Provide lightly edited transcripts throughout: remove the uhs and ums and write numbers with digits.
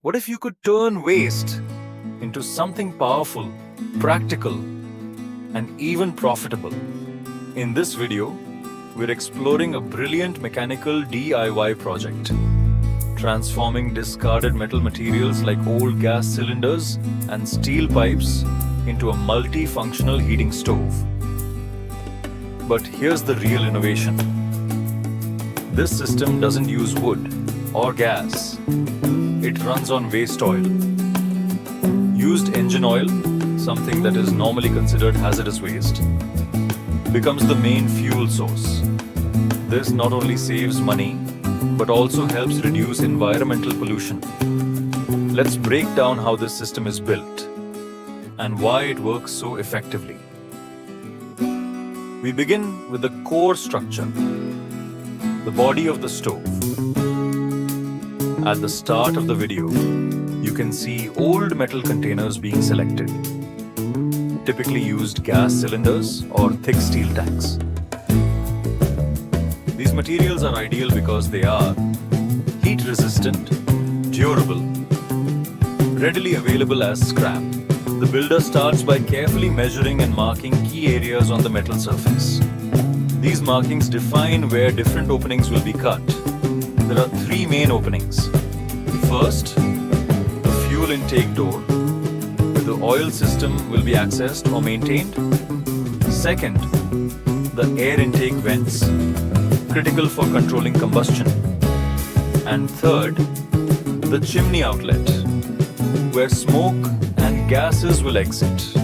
What if you could turn waste into something powerful, practical, and even profitable? In this video, we're exploring a brilliant mechanical DIY project, transforming discarded metal materials like old gas cylinders and steel pipes into a multifunctional heating stove. But here's the real innovation. This system doesn't use wood or gas. It runs on waste oil. Used engine oil, something that is normally considered hazardous waste, becomes the main fuel source. This not only saves money, but also helps reduce environmental pollution. Let's break down how this system is built and why it works so effectively. We begin with the core structure, the body of the stove. At the start of the video, you can see old metal containers being selected, typically used gas cylinders or thick steel tanks. These materials are ideal because they are heat resistant, durable, readily available as scrap. The builder starts by carefully measuring and marking key areas on the metal surface. These markings define where different openings will be cut. There are three main openings. First, the fuel intake door. The oil system will be accessed or maintained. Second, the air intake vents, critical for controlling combustion. And third, the chimney outlet, where smoke and gases will exit.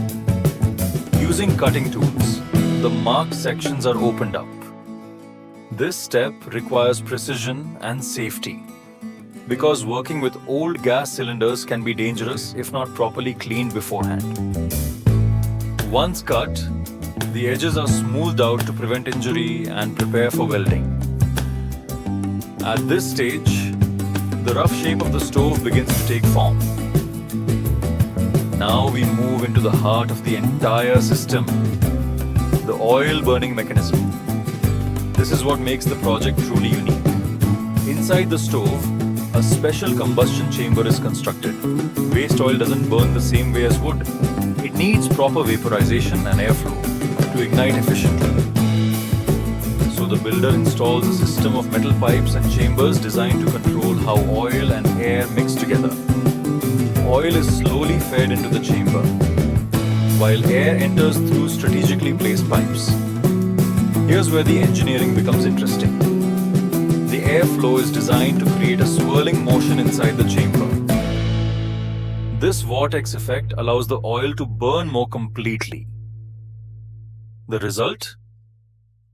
Using cutting tools, the marked sections are opened up. This step requires precision and safety, because working with old gas cylinders can be dangerous if not properly cleaned beforehand. Once cut, the edges are smoothed out to prevent injury and prepare for welding. At this stage, the rough shape of the stove begins to take form. Now we move into the heart of the entire system, the oil burning mechanism. This is what makes the project truly unique. Inside the stove, a special combustion chamber is constructed. Waste oil doesn't burn the same way as wood. It needs proper vaporization and airflow to ignite efficiently. So the builder installs a system of metal pipes and chambers designed to control how oil and air mix together. Oil is slowly fed into the chamber, while air enters through strategically placed pipes. Here's where the engineering becomes interesting. The airflow is designed to create a swirling motion inside the chamber. This vortex effect allows the oil to burn more completely. The result?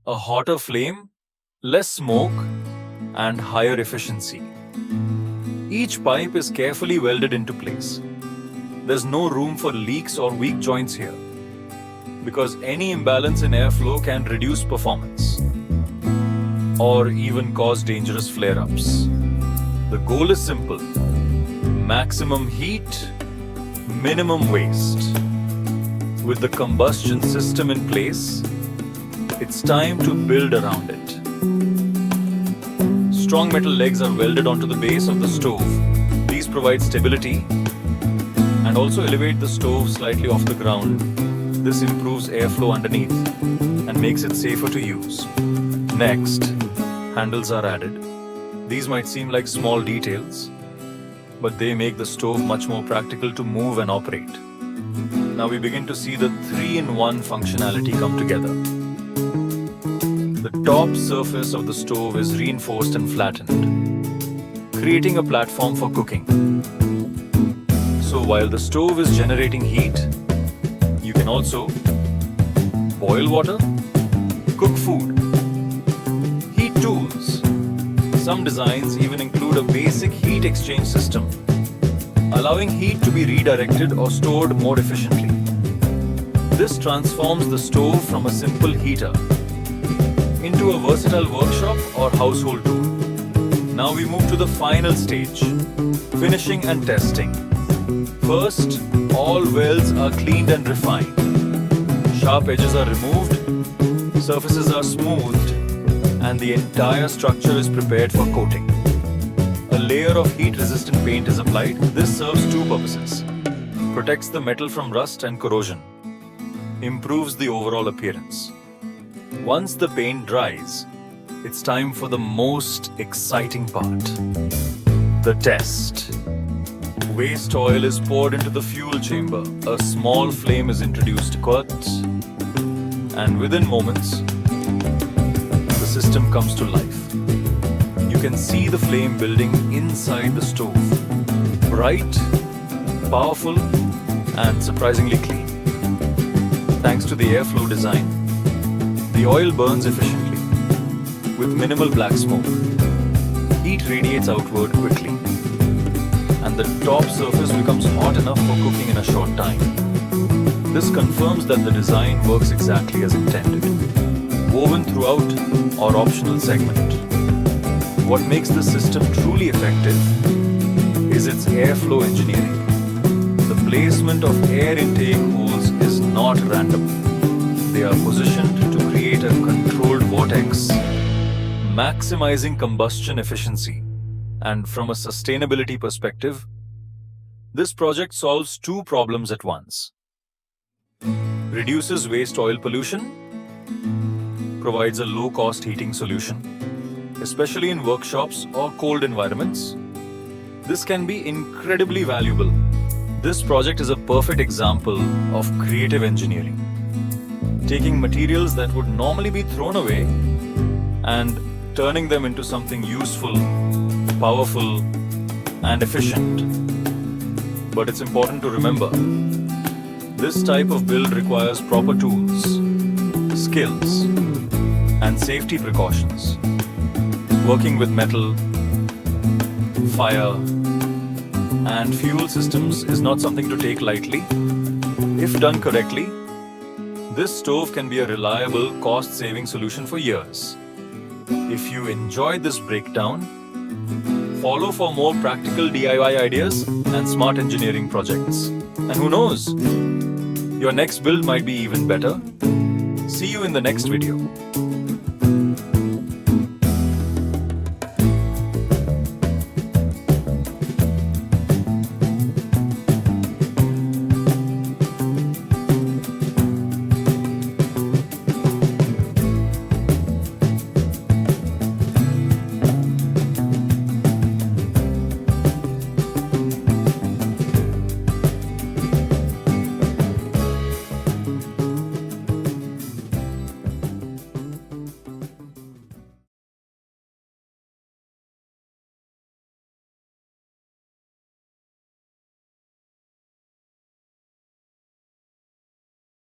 A hotter flame, less smoke, and higher efficiency. Each pipe is carefully welded into place. There's no room for leaks or weak joints here, because any imbalance in airflow can reduce performance or even cause dangerous flare-ups. The goal is simple: maximum heat, minimum waste. With the combustion system in place, it's time to build around it. Strong metal legs are welded onto the base of the stove. These provide stability and also elevate the stove slightly off the ground. This improves airflow underneath and makes it safer to use. Next, handles are added. These might seem like small details, but they make the stove much more practical to move and operate. Now we begin to see the 3-in-1 functionality come together. The top surface of the stove is reinforced and flattened, creating a platform for cooking. So while the stove is generating heat, you can also boil water, cook food, heat tools. Some designs even include a basic heat exchange system, allowing heat to be redirected or stored more efficiently. This transforms the stove from a simple heater into a versatile workshop or household tool. Now we move to the final stage, finishing and testing. First, all welds are cleaned and refined. Sharp edges are removed, surfaces are smoothed, and the entire structure is prepared for coating. A layer of heat-resistant paint is applied, this serves two purposes. Protects the metal from rust and corrosion. Improves the overall appearance. Once the paint dries, it's time for the most exciting part. The test. Waste oil is poured into the fuel chamber. A small flame is introduced, and within moments, the system comes to life. You can see the flame building inside the stove. Bright, powerful, and surprisingly clean. Thanks to the airflow design, the oil burns efficiently with minimal black smoke. Heat radiates outward quickly, and the top surface becomes hot enough for cooking in a short time. This confirms that the design works exactly as intended. Woven throughout or optional segment. What makes this system truly effective is its airflow engineering. The placement of air intake holes is not random. They are positioned to create a controlled vortex, maximizing combustion efficiency. And from a sustainability perspective, this project solves two problems at once. Reduces waste oil pollution, provides a low-cost heating solution, especially in workshops or cold environments. This can be incredibly valuable. This project is a perfect example of creative engineering, taking materials that would normally be thrown away and turning them into something useful, powerful, and efficient. But it's important to remember, this type of build requires proper tools, skills, and safety precautions. Working with metal, fire, and fuel systems is not something to take lightly. If done correctly, this stove can be a reliable, cost-saving solution for years. If you enjoyed this breakdown, follow for more practical DIY ideas and smart engineering projects. And who knows, your next build might be even better. See you in the next video.